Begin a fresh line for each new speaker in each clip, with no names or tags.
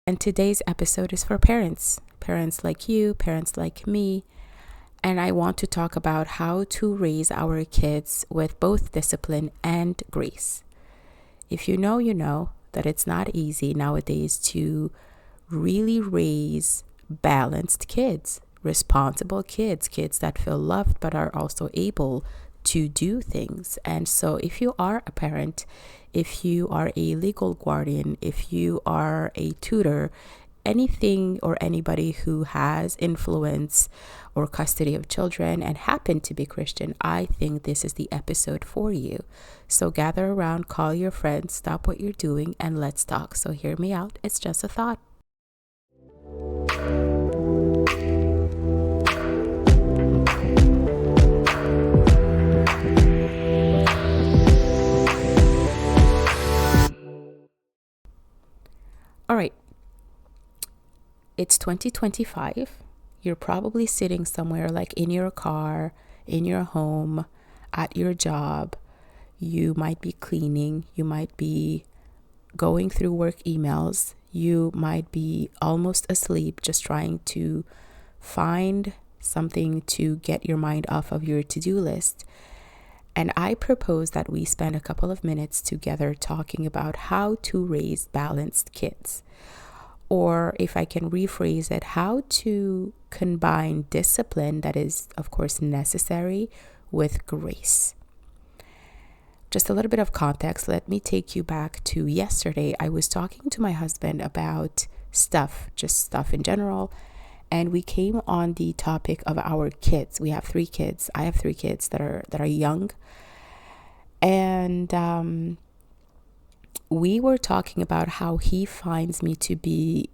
And today's episode is for parents like you, parents like me. And I want to talk about how to raise our kids with both discipline and grace. If you know that it's not easy nowadays to really raise balanced kids, responsible kids, kids that feel loved but are also able to do things. And so, if you are a parent, if you are a legal guardian, if you are a tutor, anything or anybody who has influence or custody of children and happen to be Christian, I think this is the episode for you. So gather around, call your friends, stop what you're doing, and let's talk. So hear me out. It's just a thought. All right. It's 2025. You're probably sitting somewhere like in your car, in your home, at your job. You might be cleaning. You might be going through work emails. You might be almost asleep, just trying to find something to get your mind off of your to-do list. And I propose that we spend a couple of minutes together talking about how to raise balanced kids. Or if I can rephrase it, how to combine discipline that is, of course, necessary with grace. Just a little bit of context. Let me take you back to yesterday. I was talking to my husband about just stuff in general. And we came on the topic of our kids. We have 3 kids. I have 3 kids that are young. And we were talking about how he finds me to be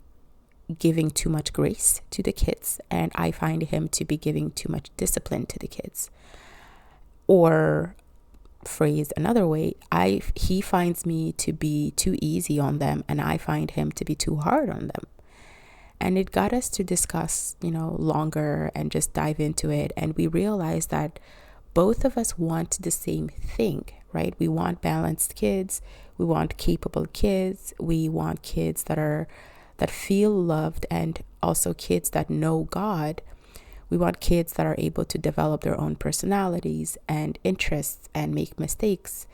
giving too much grace to the kids, and I find him to be giving too much discipline to the kids. Or phrased another way, he finds me to be too easy on them, and I find him to be too hard on them. And it got us to discuss, longer and just dive into it. And we realized that both of us want the same thing, right? We want balanced kids. We want capable kids. We want kids that feel loved, and also kids that know God. We want kids that are able to develop their own personalities and interests and make mistakes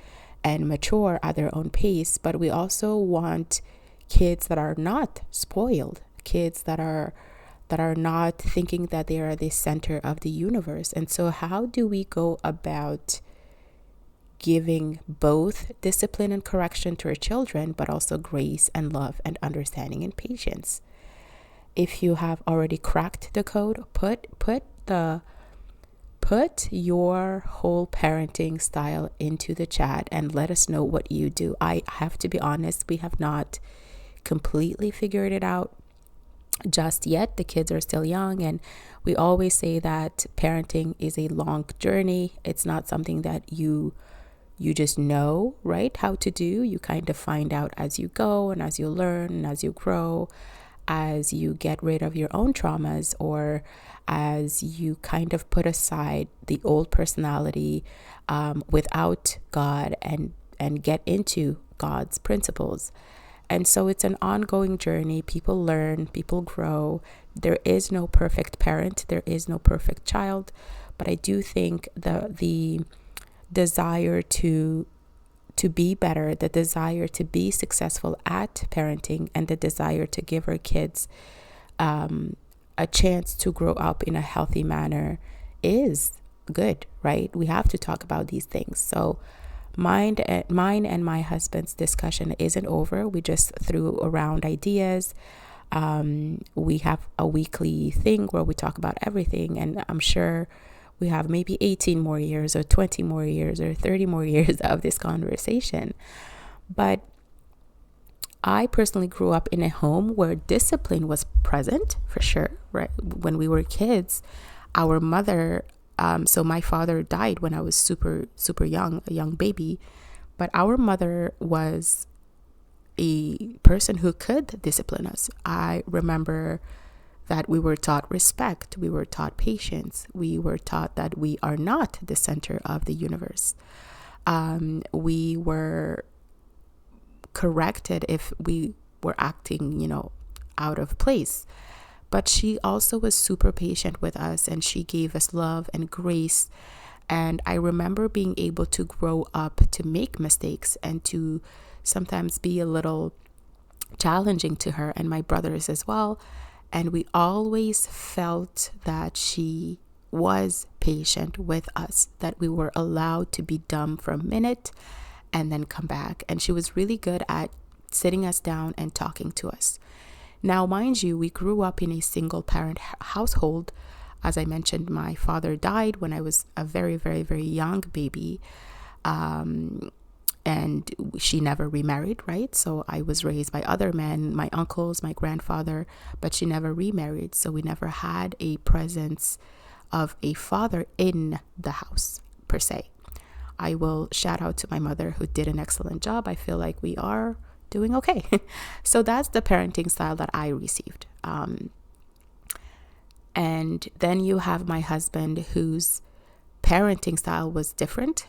and mature at their own pace. But we also want kids that are not spoiled, kids that are not thinking that they are the center of the universe. And so how do we go about giving both discipline and correction to our children, but also grace and love and understanding and patience? If you have already cracked the code, put your whole parenting style into the chat and let us know what you do. I have to be honest, we have not completely figured it out just yet. The kids are still young, and we always say that parenting is a long journey. It's not something that you just know, right, how to do. You kind of find out as you go and as you learn and as you grow, as you get rid of your own traumas, or as you kind of put aside the old personality without God and get into God's principles. And so it's an ongoing journey. People learn, people grow. There is no perfect parent. There is no perfect child. But I do think the desire to be better, the desire to be successful at parenting, and the desire to give our kids a chance to grow up in a healthy manner is good, right? We have to talk about these things. So mine and my husband's discussion isn't over. We just threw around ideas. We have a weekly thing where we talk about everything, and I'm sure we have maybe 18 more years or 20 more years or 30 more years of this conversation. But I personally grew up in a home where discipline was present, for sure, right? When we were kids, our mother, so my father died when I was super, super young, a young baby, but our mother was a person who could discipline us. I remember that we were taught respect, we were taught patience, we were taught that we are not the center of the universe. We were corrected if we were acting, out of place. But she also was super patient with us, and she gave us love and grace. And I remember being able to grow up to make mistakes and to sometimes be a little challenging to her and my brothers as well. And we always felt that she was patient with us, that we were allowed to be dumb for a minute and then come back. And she was really good at sitting us down and talking to us. Now, mind you, we grew up in a single parent household. As I mentioned, my father died when I was a very, very, very young baby. And she never remarried, right? So I was raised by other men, my uncles, my grandfather, but she never remarried. So we never had a presence of a father in the house per se. I will shout out to my mother, who did an excellent job. I feel like we are doing okay. So that's the parenting style that I received. And then you have my husband, whose parenting style was different.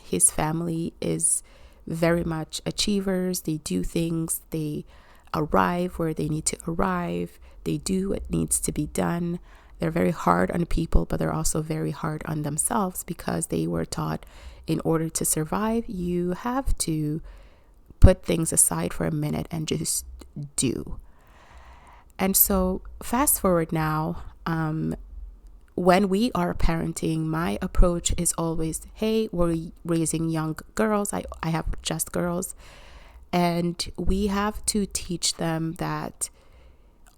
His family is very much achievers. They do things, they arrive where they need to arrive, they do what needs to be done. They're very hard on people, but they're also very hard on themselves, because they were taught in order to survive, you have to put things aside for a minute and just do. And so fast forward now, when we are parenting, my approach is always, hey, we're raising young girls. I have just girls. And we have to teach them that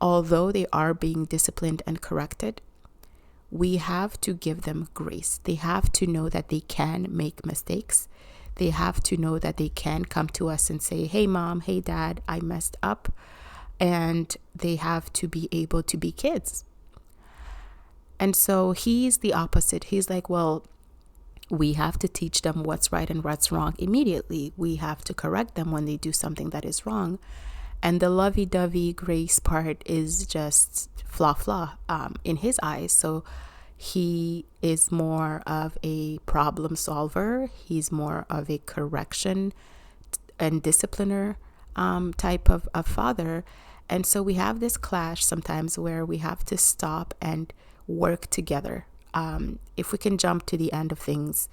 although they are being disciplined and corrected, we have to give them grace. They have to know that they can make mistakes. They have to know that they can come to us and say, hey, mom, hey, dad, I messed up. And they have to be able to be kids. And so he's the opposite. He's like, well, we have to teach them what's right and what's wrong immediately. We have to correct them when they do something that is wrong. And the lovey-dovey grace part is just in his eyes. So he is more of a problem solver. He's more of a correction and discipliner type of father. And so we have this clash sometimes where we have to stop and work together. If we can jump to the end of things,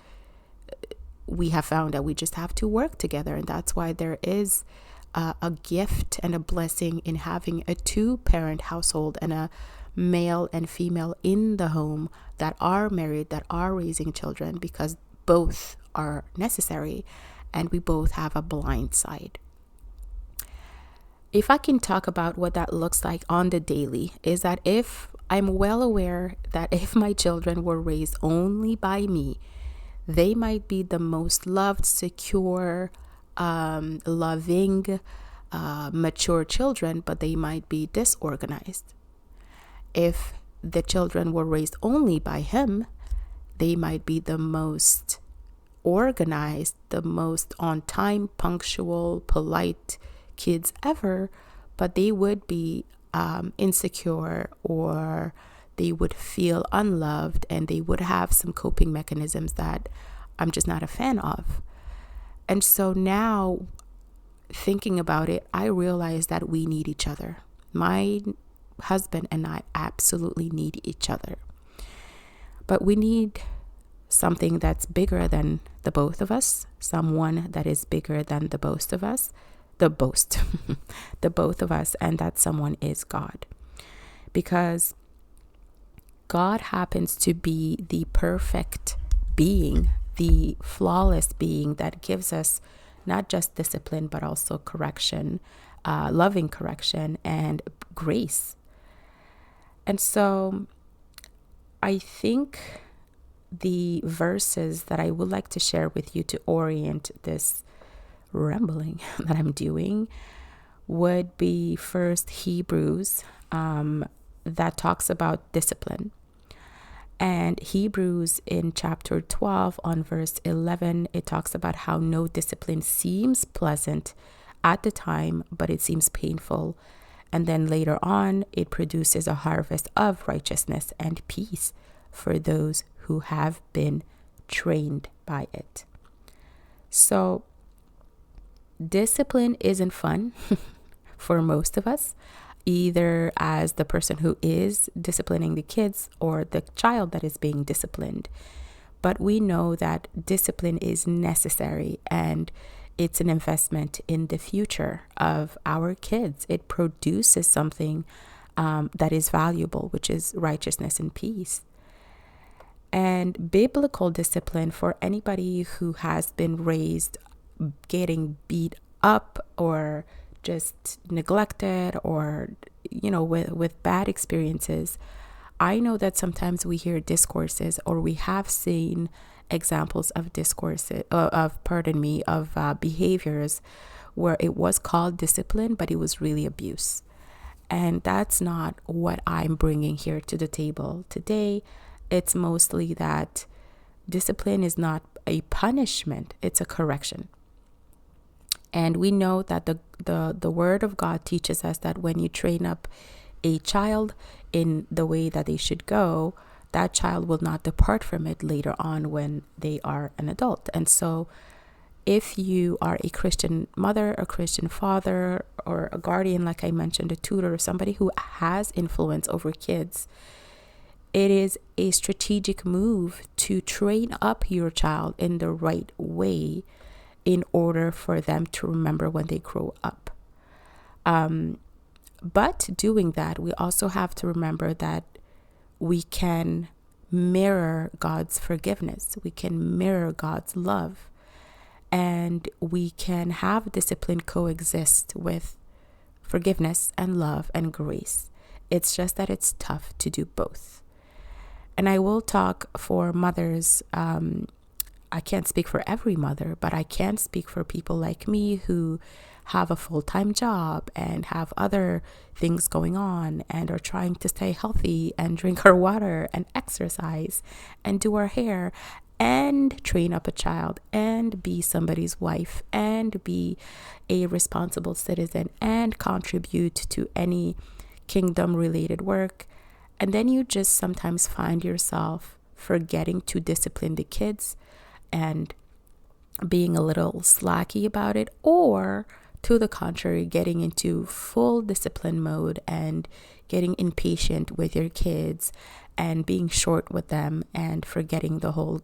we have found that we just have to work together. And that's why there is a gift and a blessing in having a 2-parent household and a male and female in the home that are married, that are raising children, because both are necessary and we both have a blind side. If I can talk about what that looks like on the daily, is that if I'm well aware that if my children were raised only by me, they might be the most loved, secure, loving, mature children, but they might be disorganized. If the children were raised only by him, they might be the most organized, the most on time, punctual, polite kids ever, but they would be insecure, or they would feel unloved, and they would have some coping mechanisms that I'm just not a fan of. And so now, thinking about it, I realize that we need each other. My husband and I absolutely need each other. But we need something that's bigger than the both of us, someone that is bigger than the both of us, the both of us, and that someone is God. Because God happens to be the perfect being, the flawless being that gives us not just discipline, but also correction, loving correction and grace. And so I think the verses that I would like to share with you to orient this rambling that I'm doing would be first Hebrews, that talks about discipline. And Hebrews in chapter 12 on verse 11, it talks about how no discipline seems pleasant at the time, but it seems painful. And then later on, it produces a harvest of righteousness and peace for those who have been trained by it. So discipline isn't fun for most of us. either as the person who is disciplining the kids or the child that is being disciplined. But we know that discipline is necessary, and it's an investment in the future of our kids. It produces something that is valuable, which is righteousness and peace. And biblical discipline, for anybody who has been raised getting beat up or just neglected, or with bad experiences, I know that sometimes we hear discourses, or we have seen examples of discourses of behaviors where it was called discipline, but it was really abuse. And that's not what I'm bringing here to the table today. It's mostly that discipline is not a punishment, it's a correction. And we know that the word of God teaches us that when you train up a child in the way that they should go, that child will not depart from it later on when they are an adult. And so if you are a Christian mother, a Christian father, or a guardian, like I mentioned, a tutor, somebody who has influence over kids, it is a strategic move to train up your child in the right way in order for them to remember when they grow up. But doing that, we also have to remember that we can mirror God's forgiveness. We can mirror God's love. And we can have discipline coexist with forgiveness and love and grace. It's just that it's tough to do both. And I will talk for mothers. I can't speak for every mother, but I can speak for people like me who have a full-time job and have other things going on and are trying to stay healthy and drink our water and exercise and do our hair and train up a child and be somebody's wife and be a responsible citizen and contribute to any kingdom-related work. And then you just sometimes find yourself forgetting to discipline the kids and being a little slacky about it, or to the contrary, getting into full discipline mode and getting impatient with your kids and being short with them and forgetting the whole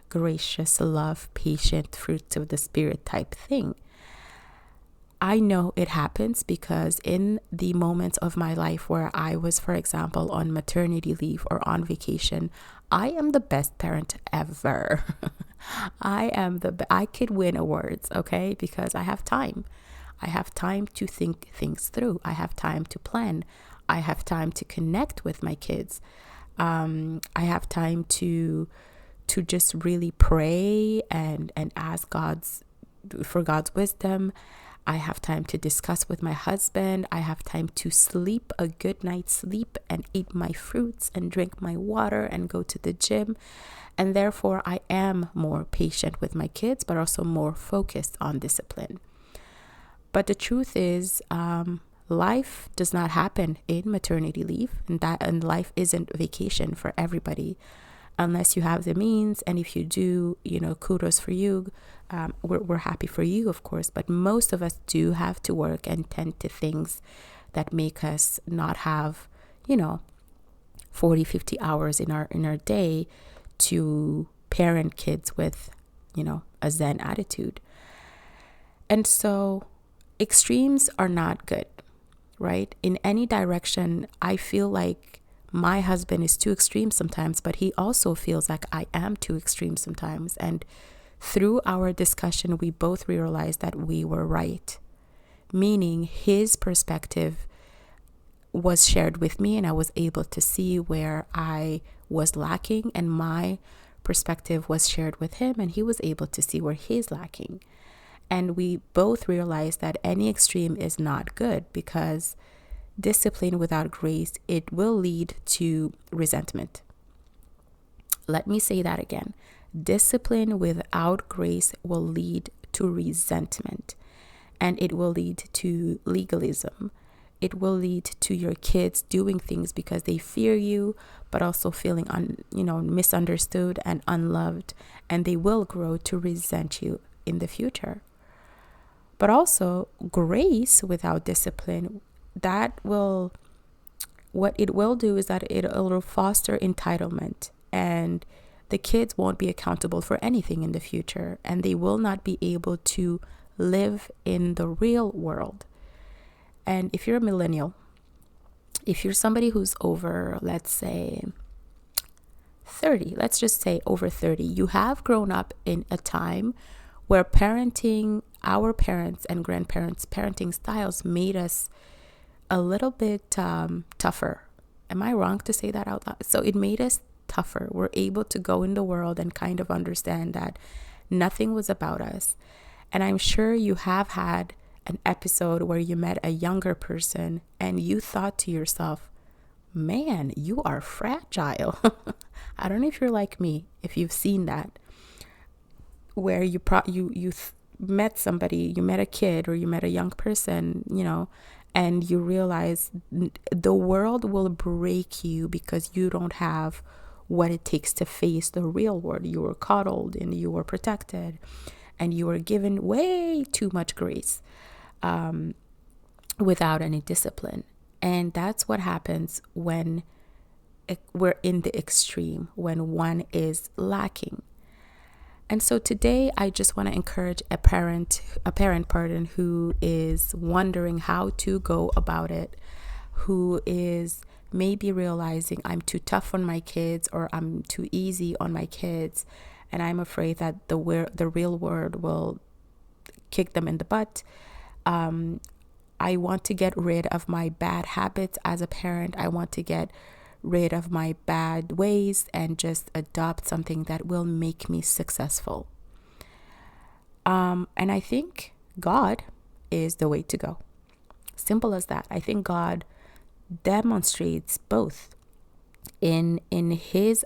gracious, love, patient, fruits of the spirit type thing. I know it happens because in the moments of my life where I was, for example, on maternity leave or on vacation, I am the best parent ever. I could win awards, okay? Because I have time. I have time to think things through. I have time to plan. I have time to connect with my kids. I have time to just really pray and ask for God's wisdom. I have time to discuss with my husband. I have time to sleep a good night's sleep and eat my fruits and drink my water and go to the gym. And therefore, I am more patient with my kids, but also more focused on discipline. But the truth is, life does not happen in maternity leave, and life isn't vacation for everybody. Unless you have the means, and if you do, kudos for you. We're happy for you, of course, but most of us do have to work and tend to things that make us not have, 40, 50 hours in our day to parent kids with, a Zen attitude. And so extremes are not good, right? In any direction, I feel like my husband is too extreme sometimes, but he also feels like I am too extreme sometimes. And through our discussion, we both realized that we were right, meaning his perspective was shared with me and I was able to see where I was lacking, and my perspective was shared with him and he was able to see where he's lacking. And we both realized that any extreme is not good, because discipline without grace, it will lead to resentment. Let me say that again. Discipline without grace will lead to resentment, and it will lead to legalism. It will lead to your kids doing things because they fear you, but also feeling misunderstood and unloved, and they will grow to resent you in the future. But also, grace without discipline, what it will do is that it'll foster entitlement, and the kids won't be accountable for anything in the future, and they will not be able to live in the real world. And if you're a millennial, if you're somebody who's over, let's say 30, let's just say over 30, you have grown up in a time where our parents and grandparents' parenting styles made us a little bit tougher. Am I wrong to say that out loud? So it made us tougher. We're able to go in the world and kind of understand that nothing was about us. And I'm sure you have had an episode where you met a younger person and you thought to yourself, man, you are fragile. I don't know if you're like me, if you've seen that, where you met somebody, you met a kid or you met a young person, and you realize the world will break you because you don't have what it takes to face the real world. You were coddled and you were protected and you were given way too much grace without any discipline. And that's what happens when we're in the extreme, when one is lacking. And so today I just want to encourage a parent, who is wondering how to go about it, who is maybe realizing I'm too tough on my kids or I'm too easy on my kids, and I'm afraid that the real world will kick them in the butt. I want to get rid of my bad habits as a parent. I want to get rid of my bad ways and just adopt something that will make me successful. And I think God is the way to go. Simple as that. I think God demonstrates both in his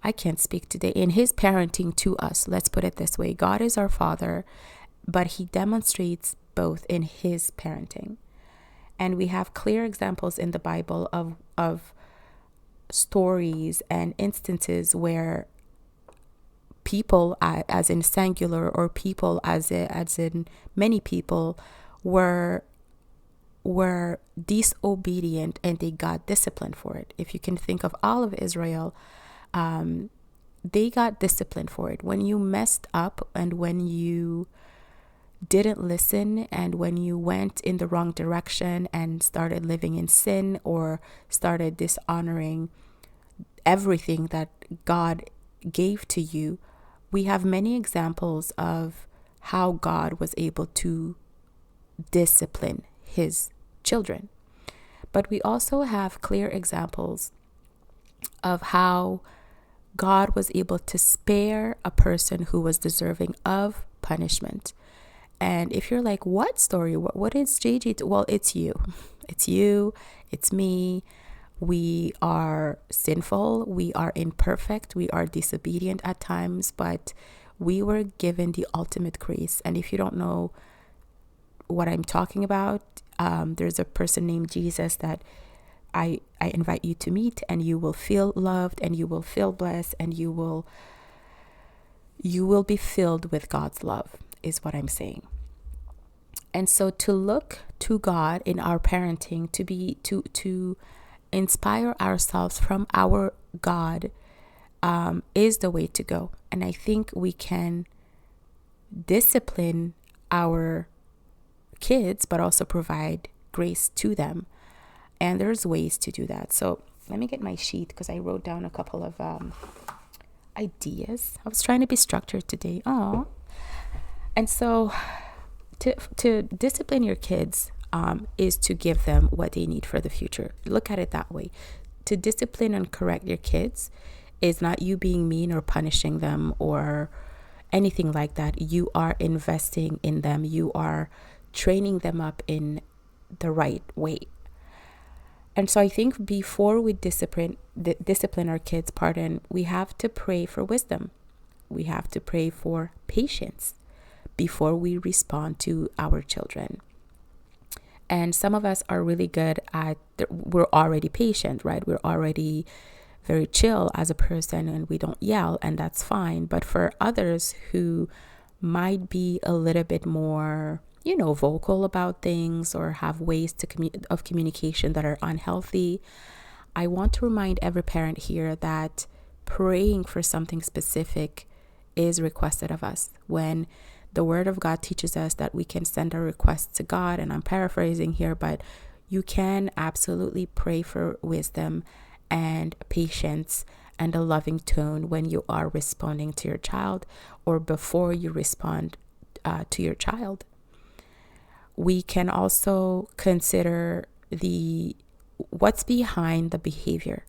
I can't speak today, in his parenting to us. Let's put it this way. God is our Father, but he demonstrates both in his parenting. And we have clear examples in the Bible of stories and instances where people, as in singular, or people as in many people, were disobedient and they got disciplined for it. If you can think of all of Israel, they got disciplined for it. When you messed up and when you didn't listen and when you went in the wrong direction and started living in sin or started dishonoring everything that God gave to you, we have many examples of how God was able to discipline his children. But we also have clear examples of how God was able to spare a person who was deserving of punishment. And if you're like, what story? What is JJ? Well, it's you. It's you. It's me. We are sinful. We are imperfect. We are disobedient at times, but we were given the ultimate grace. And if you don't know what I'm talking about, there's a person named Jesus that I invite you to meet, and you will feel loved and you will feel blessed and you will be filled with God's love, is what I'm saying. And so to look to God in our parenting, to inspire ourselves from our God, is the way to go. And I think we can discipline our kids, but also provide grace to them. And there's ways to do that. So let me get my sheet because I wrote down a couple of ideas. I was trying to be structured today. And so to discipline your kids is to give them what they need for the future. Look at it that way. To discipline and correct your kids is not you being mean or punishing them or anything like that. You are investing in them. You are training them up in the right way. And so I think before we discipline our kids, we have to pray for wisdom. We have to pray for patience before we respond to our children. And some of us are really good at, we're already patient, right? We're already very chill as a person and we don't yell, and that's fine. But for others who might be a little bit more, vocal about things or have ways of communication that are unhealthy, I want to remind every parent here that praying for something specific is requested of us. When the Word of God teaches us that we can send our requests to God, and I'm paraphrasing here, but you can absolutely pray for wisdom and patience and a loving tone when you are responding to your child or before you respond to your child. We can also consider what's behind the behavior,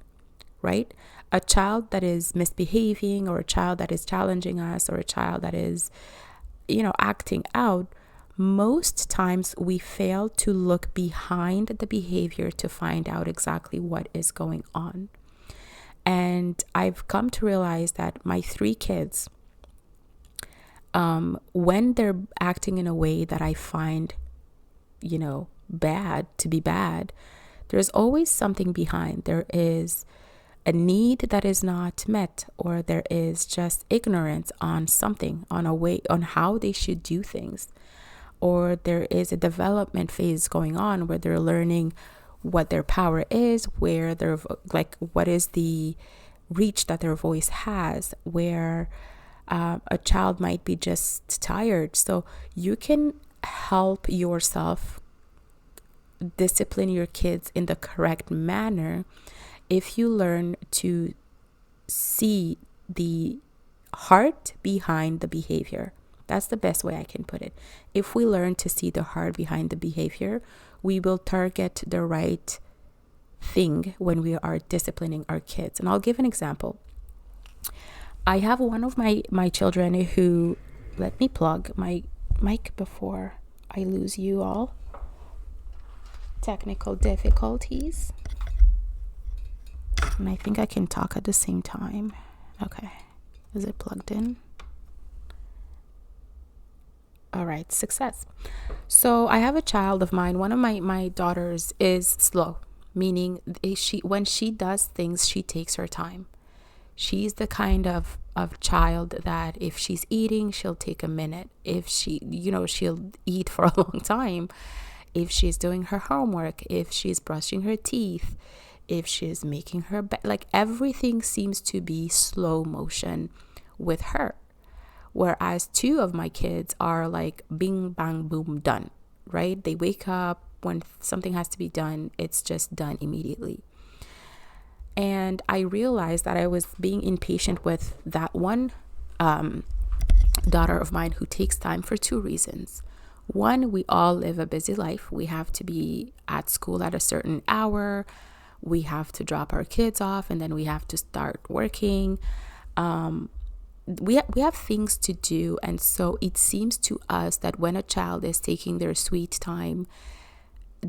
right? A child that is misbehaving, or a child that is challenging us, or a child that is, acting out, most times we fail to look behind the behavior to find out exactly what is going on. And I've come to realize that my 3 kids, when they're acting in a way that I find, bad, there's always something behind. There is a need that is not met, or there is just ignorance on something, on how they should do things, or there is a development phase going on where they're learning what their power is, where they're what is the reach that their voice has, where a child might be just tired. So you can help yourself discipline your kids in the correct manner if you learn to see the heart behind the behavior. That's the best way I can put it. If we learn to see the heart behind the behavior, we will target the right thing when we are disciplining our kids. And I'll give an example. I have one of my children who, let me plug my mic before I lose you all. Technical difficulties. And I think I can talk at the same time. Okay. Is it plugged in? All right, success. So I have a child of mine. One of my daughters is slow, meaning when she does things, she takes her time. She's the kind of child that if she's eating, she'll take a minute. If she'll eat for a long time. If she's doing her homework, if she's brushing her teeth, if she's making her bed, everything seems to be slow motion with her. Whereas 2 of my kids are like bing, bang, boom, done, right? They wake up, when something has to be done, it's just done immediately. And I realized that I was being impatient with that one daughter of mine who takes time for 2 reasons. One, we all live a busy life. We have to be at school at a certain hour. We have to drop our kids off, and then we have to start working. We have things to do, and so it seems to us that when a child is taking their sweet time,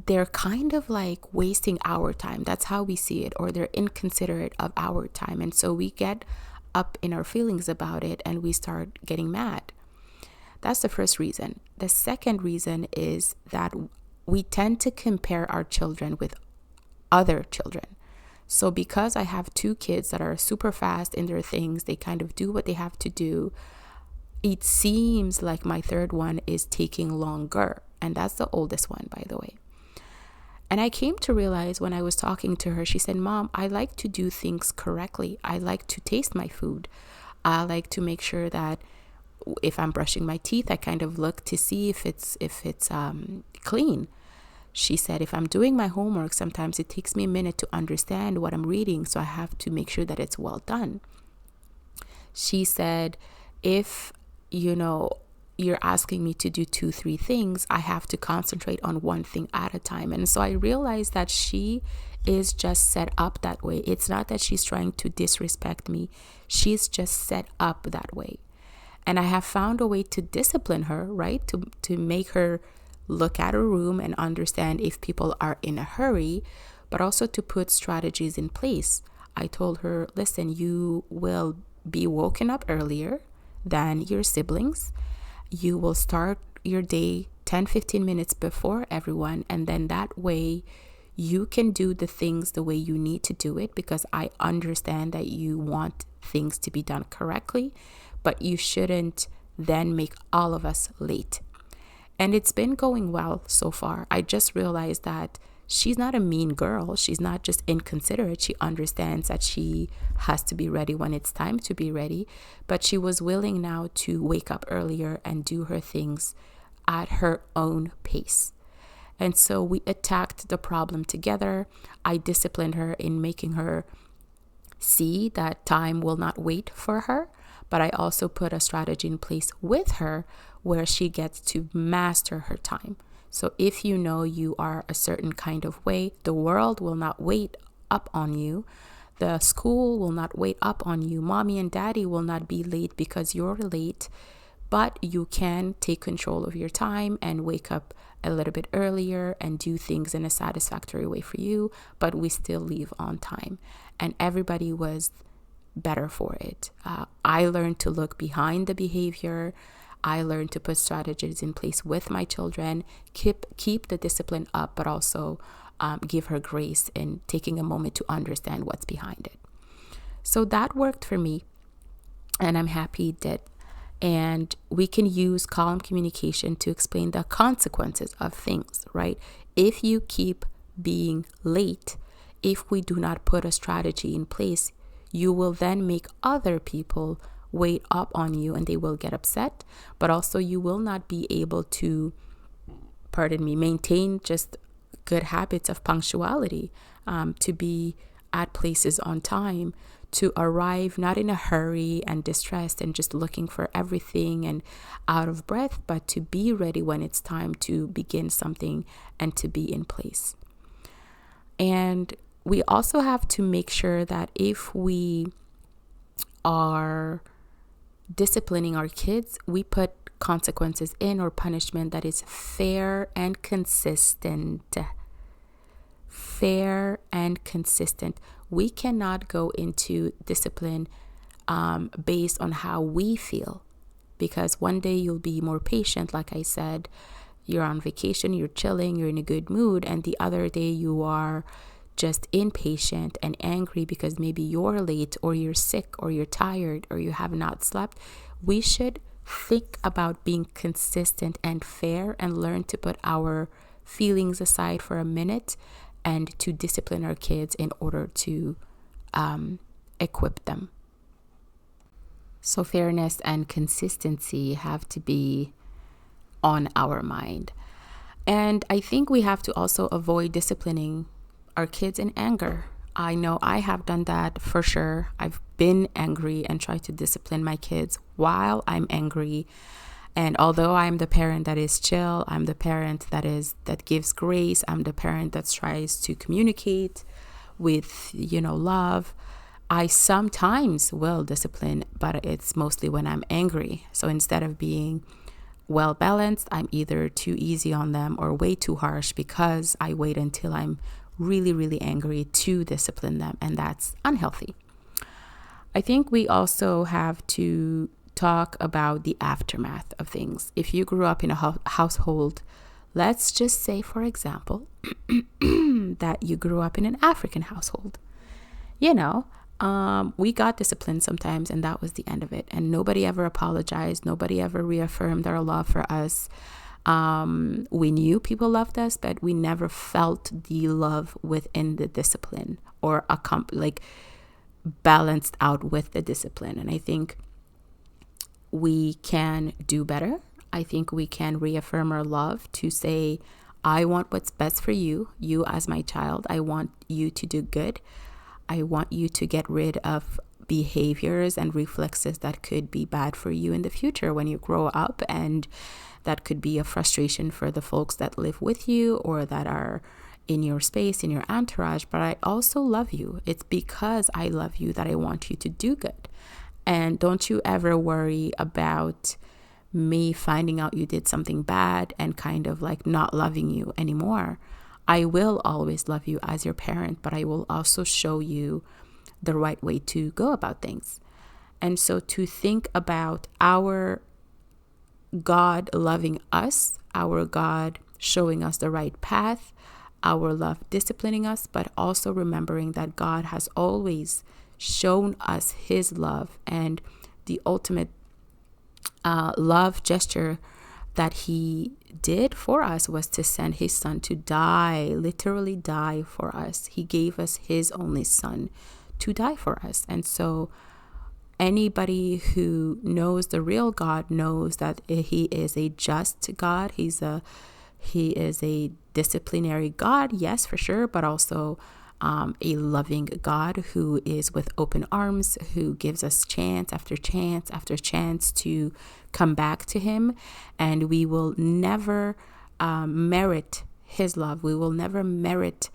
they're kind of like wasting our time. That's how we see it, or they're inconsiderate of our time. And so we get up in our feelings about it and we start getting mad. That's the first reason. The second reason is that we tend to compare our children with other children. So because I have 2 kids that are super fast in their things, they kind of do what they have to do, it seems like my 3rd one is taking longer. And that's the oldest one, by the way. And I came to realize when I was talking to her, she said, "Mom, I like to do things correctly. I like to taste my food. I like to make sure that if I'm brushing my teeth, I kind of look to see if it's clean." She said, "If I'm doing my homework, sometimes it takes me a minute to understand what I'm reading, so I have to make sure that it's well done." She said, "If, you're asking me to do 2-3 things, I have to concentrate on one thing at a time." And so I realized that she is just set up that way. It's not that she's trying to disrespect me. She's just set up that way. And I have found a way to discipline her, right? To make her look at her room and understand if people are in a hurry, but also to put strategies in place. I told her, "Listen, you will be woken up earlier than your siblings. You will start your day 10-15 minutes before everyone, and then that way you can do the things the way you need to do it, because I understand that you want things to be done correctly, but you shouldn't then make all of us late." And it's been going well so far. I just realized that she's not a mean girl. She's not just inconsiderate. She understands that she has to be ready when it's time to be ready. But she was willing now to wake up earlier and do her things at her own pace. And so we attacked the problem together. I disciplined her in making her see that time will not wait for her. But I also put a strategy in place with her where she gets to master her time. So if you know you are a certain kind of way, the world will not wait up on you. The school will not wait up on you. Mommy and daddy will not be late because you're late. But you can take control of your time and wake up a little bit earlier and do things in a satisfactory way for you, but we still leave on time. And everybody was better for it. I learned to look behind the behavior. I learned to put strategies in place with my children, keep the discipline up, but also give her grace in taking a moment to understand what's behind it. So that worked for me, and I'm happy it did. And we can use calm communication to explain the consequences of things, right? If you keep being late, if we do not put a strategy in place, you will then make other people wait up on you and they will get upset, but also you will not be able to, maintain just good habits of punctuality, to be at places on time, to arrive not in a hurry and distressed and just looking for everything and out of breath, but to be ready when it's time to begin something and to be in place. And we also have to make sure that if we are disciplining our kids, we put consequences in or punishment that is fair and consistent. Fair and consistent. We cannot go into discipline based on how we feel, because one day you'll be more patient, like I said, you're on vacation, you're chilling, you're in a good mood, and the other day you are just impatient and angry because maybe you're late or you're sick or you're tired or you have not slept. We should think about being consistent and fair and learn to put our feelings aside for a minute and to discipline our kids in order to equip them. So fairness and consistency have to be on our mind. And I think we have to also avoid disciplining our kids in anger. I know I have done that for sure. I've been angry and tried to discipline my kids while I'm angry. And although I'm the parent that is chill, I'm the parent that gives grace, I'm the parent that tries to communicate with, love, I sometimes will discipline, but it's mostly when I'm angry. So instead of being well balanced, I'm either too easy on them or way too harsh because I wait until I'm really, really angry to discipline them, and that's unhealthy. I think we also have to talk about the aftermath of things. If you grew up in a household, let's just say, for example, that you grew up in an African household, we got disciplined sometimes, and that was the end of it. And nobody ever apologized. Nobody ever reaffirmed their love for us. We knew people loved us, but we never felt the love within the discipline or balanced out with the discipline. And I think we can do better. I think we can reaffirm our love to say, I want what's best for you as my child. I want you to do good. I want you to get rid of behaviors and reflexes that could be bad for you in the future when you grow up, and that could be a frustration for the folks that live with you or that are in your space, in your entourage. But I also love you. It's because I love you that I want you to do good. And don't you ever worry about me finding out you did something bad and kind of like not loving you anymore. I will always love you as your parent, but I will also show you the right way to go about things. And so to think about our God loving us, our God showing us the right path, our love disciplining us, but also remembering that God has always shown us his love, and the ultimate love gesture that he did for us was to send his son to die, literally die for us. He gave us his only son to die for us. And so anybody who knows the real God knows that he is a just God. He is a disciplinary God, yes, for sure, but also a loving God who is with open arms, who gives us chance after chance after chance to come back to him. And we will never merit his love. We will never merit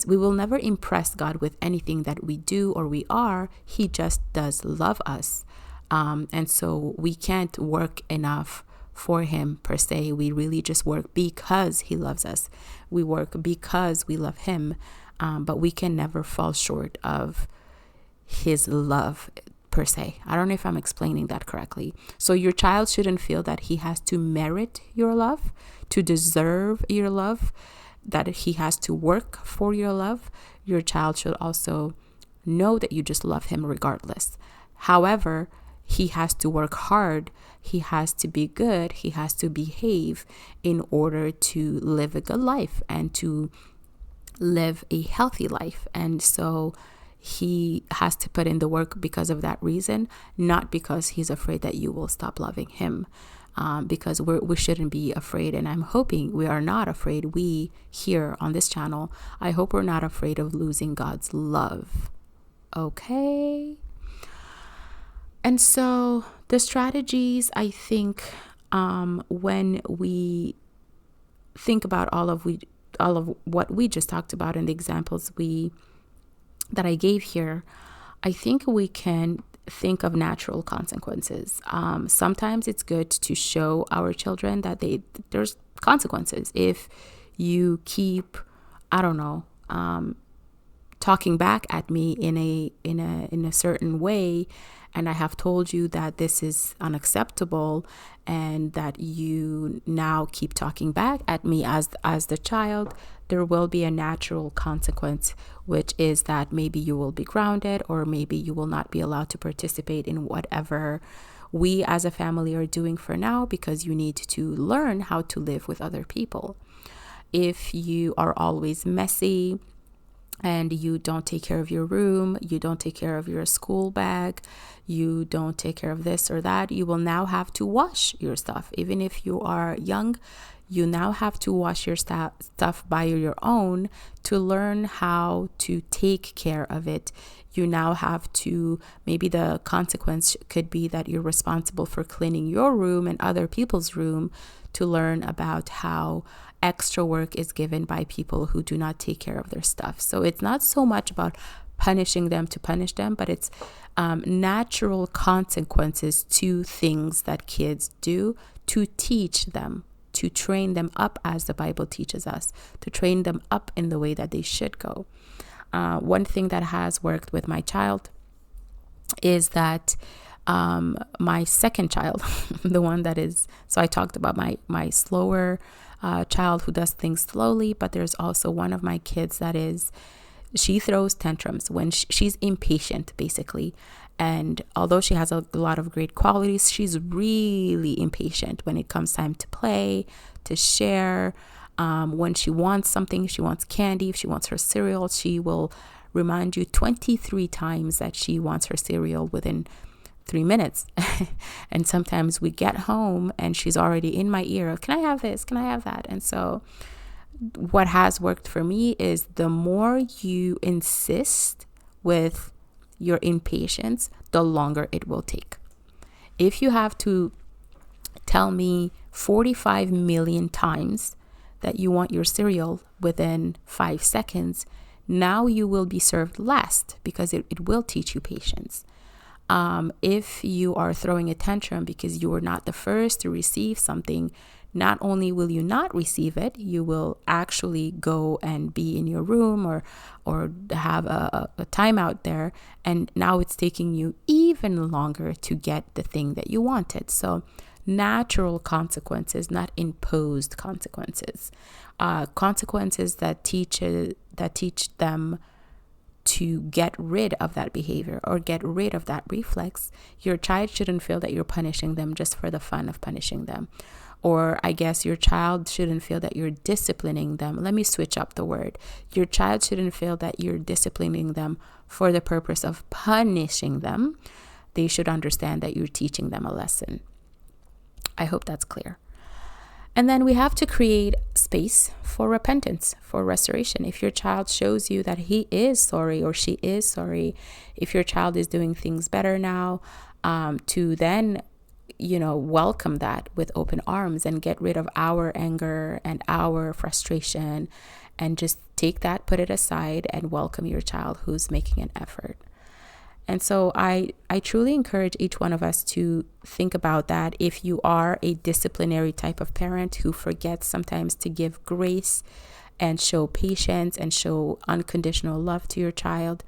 we will never impress God with anything that we do or we are. He just does love us. And so we can't work enough for him per se. We really just work because he loves us. We work because we love him. But we can never fall short of his love per se. I don't know if I'm explaining that correctly. So your child shouldn't feel that he has to merit your love, to deserve your love, that he has to work for your love. Your child should also know that you just love him regardless. However, he has to work hard. He has to be good. He has to behave in order to live a good life and to live a healthy life. And so he has to put in the work because of that reason, not because he's afraid that you will stop loving him. Because we shouldn't be afraid. And I'm hoping we are not afraid. We here on this channel, I hope we're not afraid of losing God's love. Okay. And so the strategies, I think, when we think about all of what we just talked about and the examples that I gave here, I think we can think of natural consequences. Sometimes it's good to show our children that there's consequences. If you keep, I don't know, talking back at me in a certain way, and I have told you that this is unacceptable, and that you now keep talking back at me as the child, there will be a natural consequence, which is that maybe you will be grounded, or maybe you will not be allowed to participate in whatever we as a family are doing for now, because you need to learn how to live with other people. If you are always messy and you don't take care of your room, you don't take care of your school bag, you don't take care of this or that, you will now have to wash your stuff. Even if you are young, you now have to wash your stuff by your own to learn how to take care of it. You now have to, maybe the consequence could be that you're responsible for cleaning your room and other people's room, to learn about how extra work is given by people who do not take care of their stuff. So it's not so much about punishing them to punish them, but it's natural consequences to things that kids do, to teach them, to train them up as the Bible teaches us, to train them up in the way that they should go. One thing that has worked with my child is that my second child, the one that is, so I talked about my slower child who does things slowly, but there's also one of my kids that is, she throws tantrums when she's impatient, basically. And although she has a lot of great qualities, she's really impatient when it comes time to play, to share. When she wants something, if she wants candy, if she wants her cereal, she will remind you 23 times that she wants her cereal within 3 minutes. And sometimes we get home and she's already in my ear. Can I have this? Can I have that? And so what has worked for me is the more you insist with your impatience, the longer it will take. If you have to tell me 45 million times that you want your cereal within 5 seconds, now you will be served last, because it will teach you patience. If you are throwing a tantrum because you were not the first to receive something, not only will you not receive it, you will actually go and be in your room or have a timeout there, and now it's taking you even longer to get the thing that you wanted. So natural consequences, not imposed consequences. Consequences that teach them to get rid of that behavior or get rid of that reflex, your child shouldn't feel that you're punishing them just for the fun of punishing them. Or I guess your child shouldn't feel that you're disciplining them. Let me switch up the word. Your child shouldn't feel that you're disciplining them for the purpose of punishing them. They should understand that you're teaching them a lesson. I hope that's clear. And then we have to create space for repentance, for restoration. If your child shows you that he is sorry or she is sorry, if your child is doing things better now, to then welcome that with open arms and get rid of our anger and our frustration, and just take that, put it aside, and welcome your child who's making an effort. And so I truly encourage each one of us to think about that. If you are a disciplinary type of parent who forgets sometimes to give grace and show patience and show unconditional love to your child,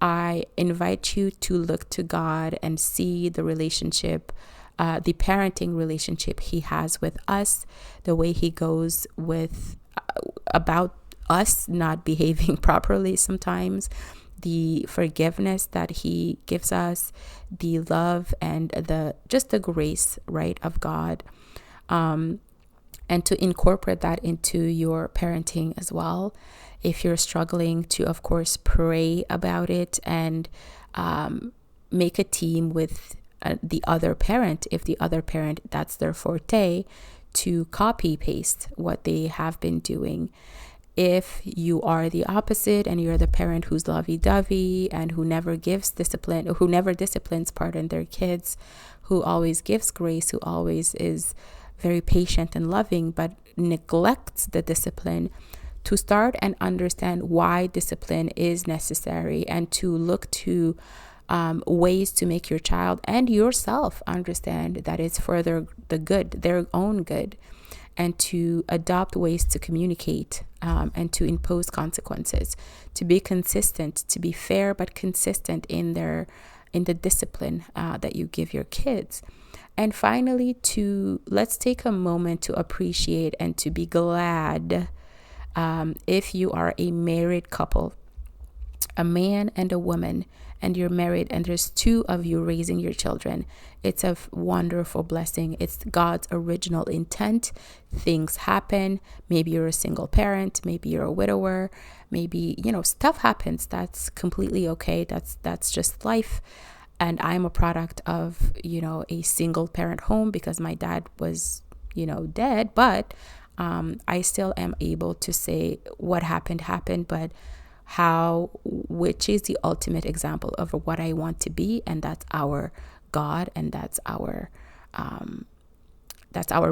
I invite you to look to God and see the relationship, the parenting relationship he has with us, the way he goes with about us not behaving properly sometimes, the forgiveness that he gives us, the love and the grace, right, of God, and to incorporate that into your parenting as well. If you're struggling, to of course pray about it and make a team with the other parent, if the other parent, that's their forte, to copy paste what they have been doing. If you are the opposite and you're the parent who's lovey-dovey and who never gives discipline, or who never disciplines, their kids, who always gives grace, who always is very patient and loving, but neglects the discipline, to start and understand why discipline is necessary, and to look to ways to make your child and yourself understand that it's for their own good, and to adopt ways to communicate and to impose consequences, to be consistent, to be fair but consistent in the discipline that you give your kids. And finally, let's take a moment to appreciate and to be glad, if you are a married couple, a man and a woman, and you're married and there's two of you raising your children. It's a wonderful blessing. It's God's original intent. Things happen. Maybe you're a single parent, maybe you're a widower, maybe stuff happens. That's completely okay. That's just life. And I'm a product of a single parent home because my dad was dead, but I still am able to say what happened, but which is the ultimate example of what I want to be, and that's our God, and that's our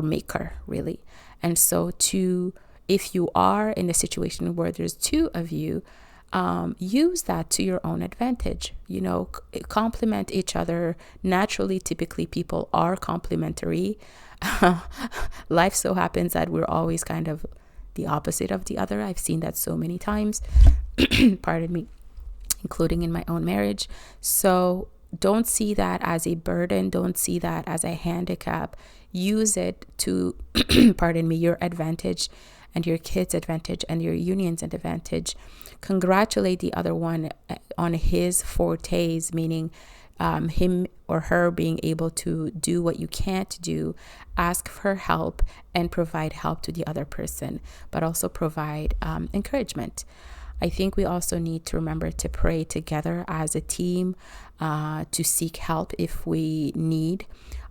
maker, really. And so if you are in a situation where there's two of you, use that to your own advantage. Complement each other. Naturally, typically people are complementary. Life so happens that we're always kind of the opposite of the other. I've seen that so many times, pardon me, including in my own marriage. So don't see that as a burden. Don't see that as a handicap. Use it to, pardon me, your advantage and your kids' advantage and your union's advantage. Congratulate the other one on his fortes, meaning him or her being able to do what you can't do. Ask for help and provide help to the other person, but also provide encouragement. I think we also need to remember to pray together as a team, to seek help if we need.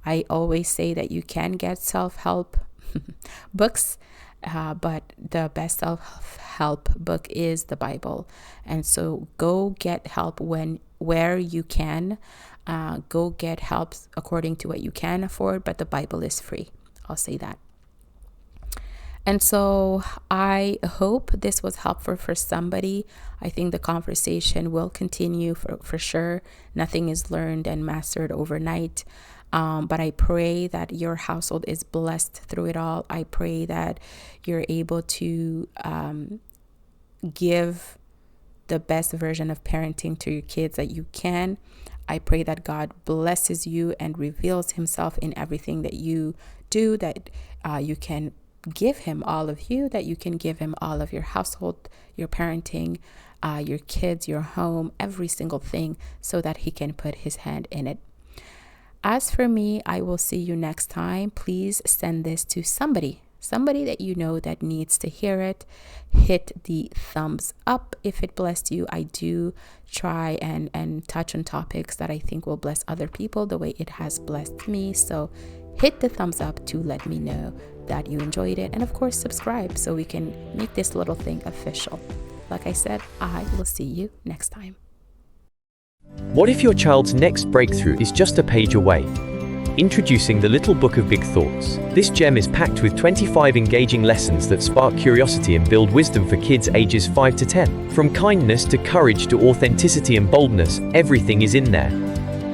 I always say that you can get self-help books, but the best self-help book is the Bible. And so go get help where you can. Go get help according to what you can afford, but the Bible is free. I'll say that. And so I hope this was helpful for somebody. I think the conversation will continue for sure. Nothing is learned and mastered overnight. But I pray that your household is blessed through it all. I pray that you're able to give the best version of parenting to your kids that you can. I pray that God blesses you and reveals himself in everything that you do, that you can give him all of you, that you can give him all of your household, your parenting, your kids, your home, every single thing, so that he can put his hand in it. As for me, I will see you next time. Please send this to somebody that you know that needs to hear it. Hit the thumbs up if it blessed you. I do try and touch on topics that I think will bless other people the way it has blessed me. So hit the thumbs up to let me know that you enjoyed it. And of course, subscribe so we can make this little thing official. Like I said, I will see you next time.
What if your child's next breakthrough is just a page away? Introducing the Little Book of Big Thoughts. This gem is packed with 25 engaging lessons that spark curiosity and build wisdom for kids ages 5 to 10. From kindness to courage to authenticity and boldness, everything is in there.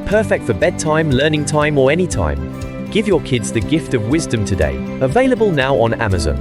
Perfect for bedtime, learning time, or anytime. Give your kids the gift of wisdom today. Available now on Amazon.